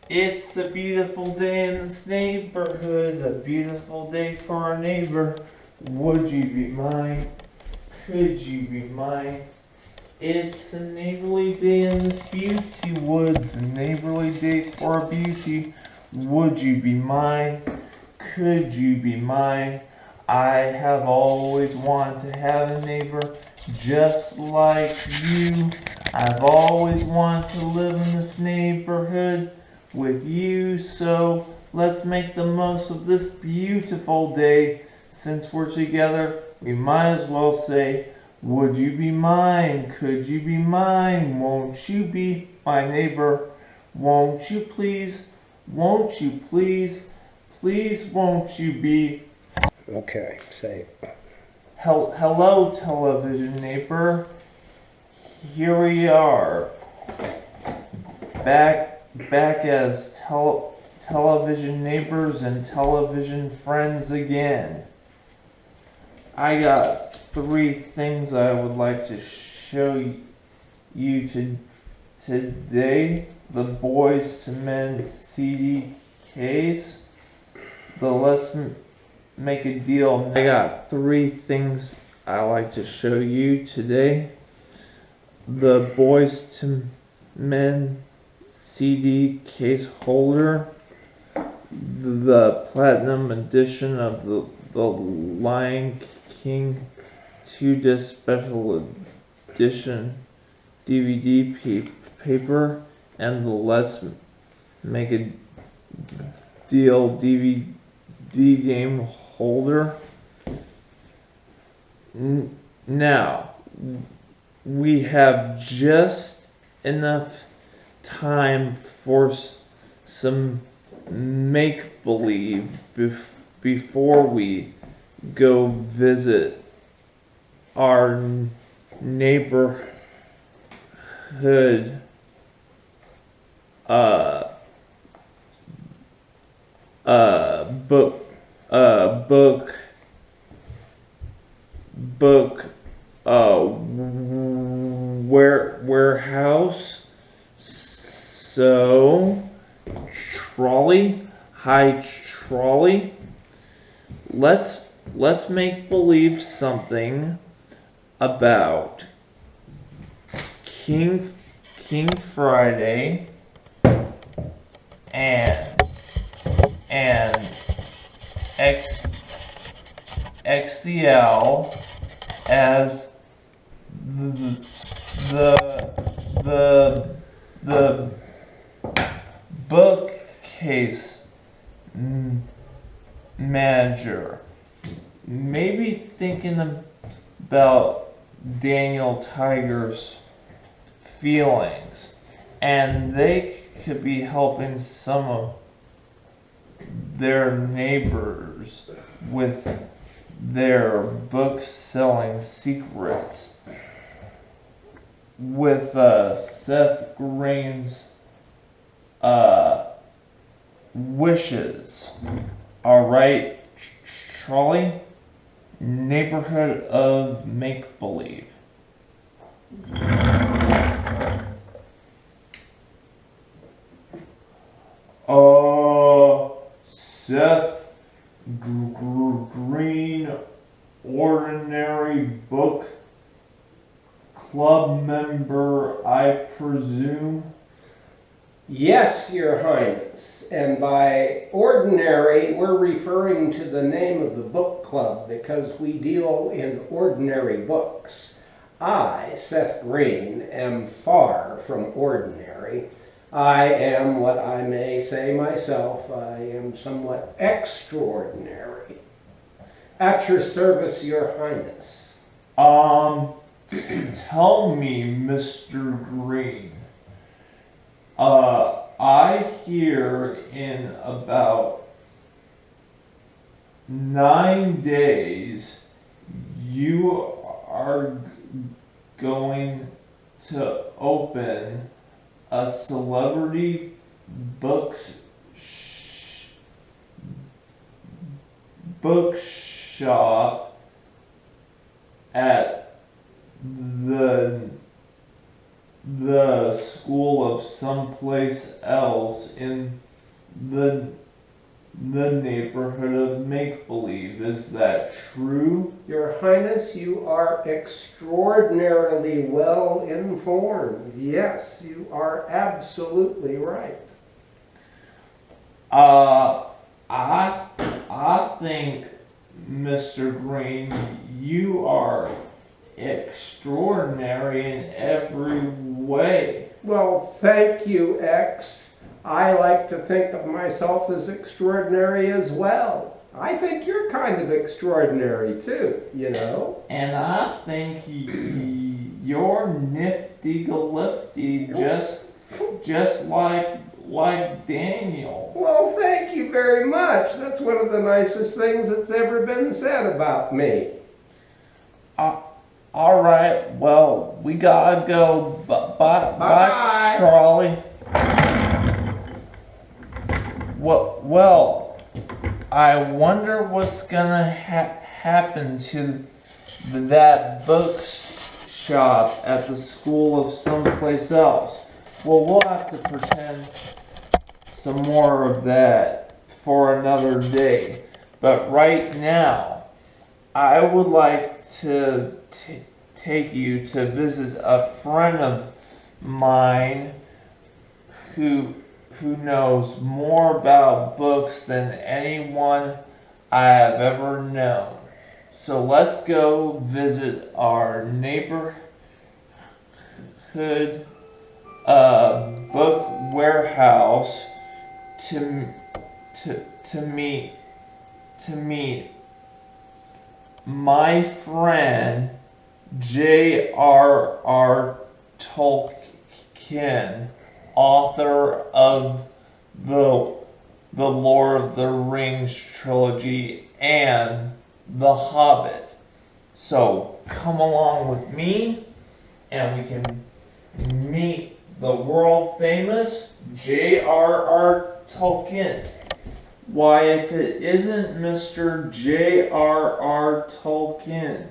It's a beautiful day in this neighborhood, a beautiful day for our neighbor. Would you be mine? Could you be mine? It's a neighborly day in this beauty woods, a neighborly day for our beauty. Would you be mine? Could you be mine? I have always wanted to have a neighbor just like you. I've always wanted to live in this neighborhood with you, so let's make the most of this beautiful day. Since we're together, we might as well say, would you be mine? Could you be mine? Won't you be my neighbor? Won't you please? Won't you please? Please won't you be? Okay, say. Hello, television neighbor. Here we are, back as television neighbors and television friends again. I got 3 things I would like to show you today. The Boys to Men CD case. The Let's Make a Deal. I got 3 things I like to show you today. The Boys to Men CD case holder, the platinum edition of the Lion King 2-disc special edition DVD paper, and the Let's Make a Deal DVD game holder. Now, we have just enough time for some make-believe before we go visit our neighborhood book warehouse. So, trolley, hi trolley. Let's make believe something about King Friday and XDL as the bookcase manager. Maybe thinking about Daniel Tiger's feelings, and they could be helping some of their neighbors with their book selling secrets with Seth Green's wishes. Alright, trolley, neighborhood of make-believe. Seth Green, ordinary book club member, I presume? Yes, Your Highness, and by ordinary, we're referring to the name of the book club because we deal in ordinary books. I, Seth Green, am far from ordinary. I am what I may say myself, I am somewhat extraordinary. At your service, Your Highness. Tell me, Mr. Green. I hear in about 9 days you are going to open a celebrity bookshop at the the school of someplace else in the neighborhood of make-believe. Is that true? Your Highness, you are extraordinarily well informed. Yes, you are absolutely right. I think, Mr. Green, you are extraordinary in every way. Well, thank you, X. I like to think of myself as extraordinary as well. I think you're kind of extraordinary too, you know? And I think you're nifty-lifty, just like Daniel. Well, thank you very much. That's one of the nicest things that's ever been said about me. All right, well, we gotta go. Bye, Charlie. Well, I wonder what's gonna happen to that bookshop at the school of someplace else. Well, we'll have to pretend some more of that for another day. But right now, I would like to take you to visit a friend of mine who knows more about books than anyone I have ever known. So let's go visit our neighborhood book warehouse to meet my friend J.R.R. Tolkien, author of the Lord of the Rings trilogy and The Hobbit. So come along with me and we can meet the world famous J.R.R. Tolkien. Why, if it isn't Mr. J.R.R. Tolkien?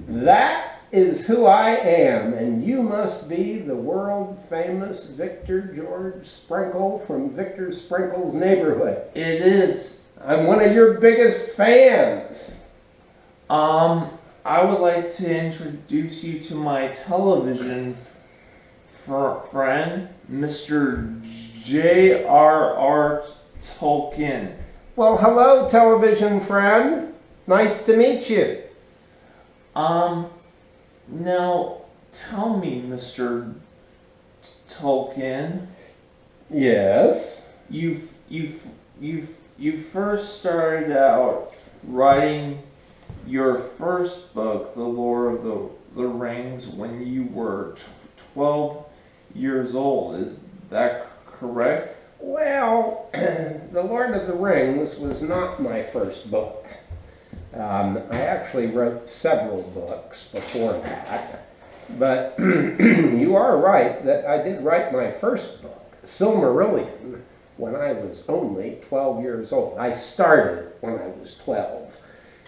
That is who I am, and you must be the world famous Victor George Sprinkle from Victor Sprinkle's neighborhood. It is. I'm one of your biggest fans. I would like to introduce you to my television friend, Mr. J.R.R. Tolkien. Well, hello, television friend. Nice to meet you. Now, tell me, Mr. Tolkien. Yes? You first started out writing your first book, The Lord of the Rings, when you were 12 years old. Is that correct? Well, The Lord of the Rings was not my first book. I actually wrote several books before that, but you are right that I did write my first book, Silmarillion, when I was only 12 years old. I started when I was 12.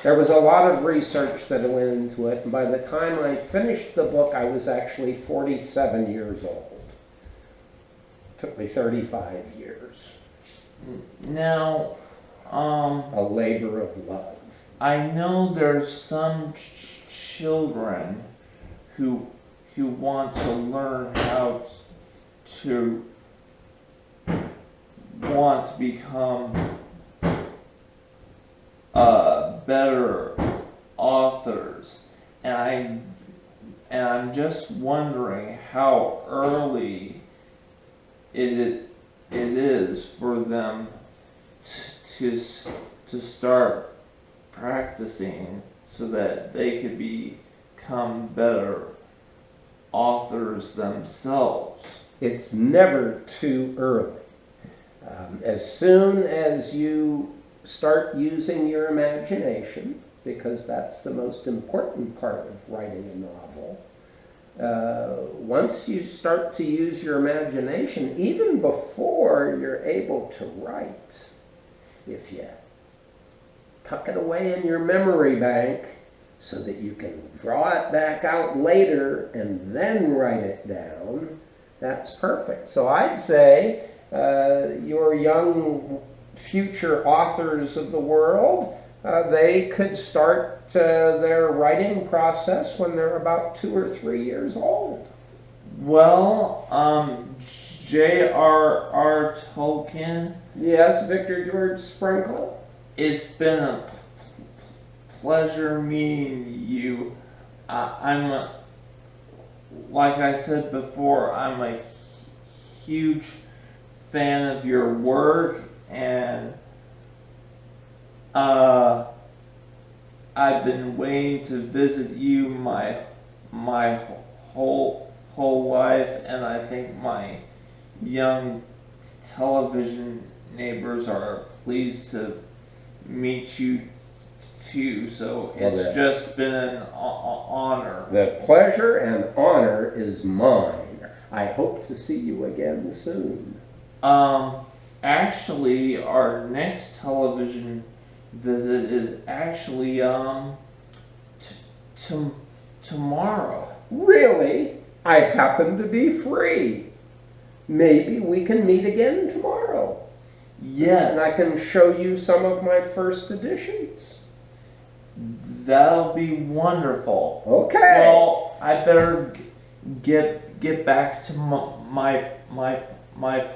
There was a lot of research that went into it, and by the time I finished the book, I was actually 47 years old. It took me 35 years. Now, a labor of love. I know there's some children who want to learn how to become better authors, and I'm just wondering how early it is for them to start practicing so that they could become better authors themselves. It's never too early. As soon as you start using your imagination, because that's the most important part of writing a novel, once you start to use your imagination, even before you're able to write, if you tuck it away in your memory bank so that you can draw it back out later and then write it down, That's perfect. So I'd say your young future authors of the world, they could start their writing process when they're about 2 or 3 years old. Well, J.R.R. Tolkien. Yes, Victor George Sprinkle. It's been a pleasure meeting you. Like I said before, I'm a huge fan of your work, and I've been waiting to visit you my whole life, and I think my young television neighbors are pleased to meet you too. So it's just been an honor. The pleasure and honor is mine. I hope to see you again soon. Actually, our next television visit is actually tomorrow. Really? I happen to be free. Maybe we can meet again tomorrow. Yes. And I can show you some of my first editions. That'll be wonderful. Okay. Well, I better get back to my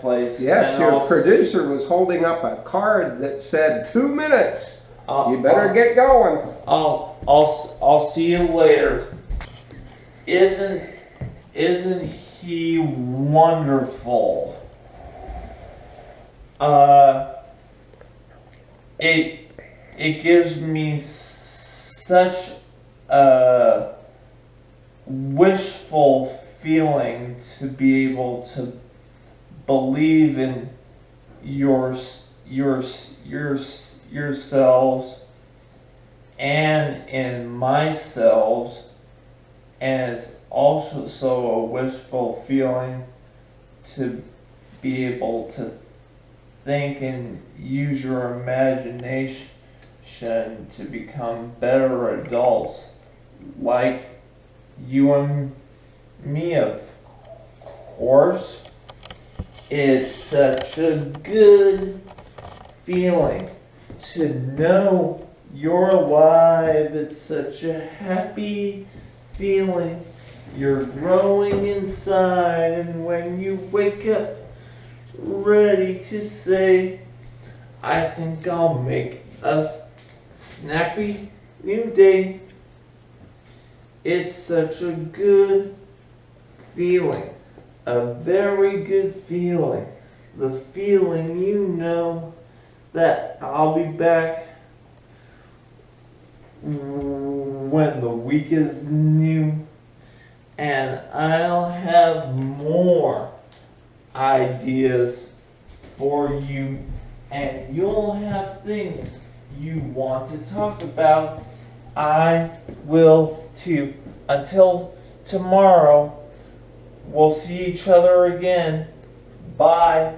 place. Yes, your producer was holding up a card that said 2 minutes. You better get going. I'll see you later. Isn't he wonderful? It gives me such a wishful feeling to be able to believe in yourselves and in myself, and it's also a wishful feeling to be able to think and use your imagination to become better adults like you and me, of course. It's such a good feeling to know you're alive. It's such a happy feeling. You're growing inside, and when you wake up ready to say, I think I'll make a snappy new day. It's such a good feeling. A very good feeling. The feeling you know that I'll be back when the week is new, and I'll have more ideas for you, and you'll have things you want to talk about. I will too. Until tomorrow, we'll see each other again. Bye.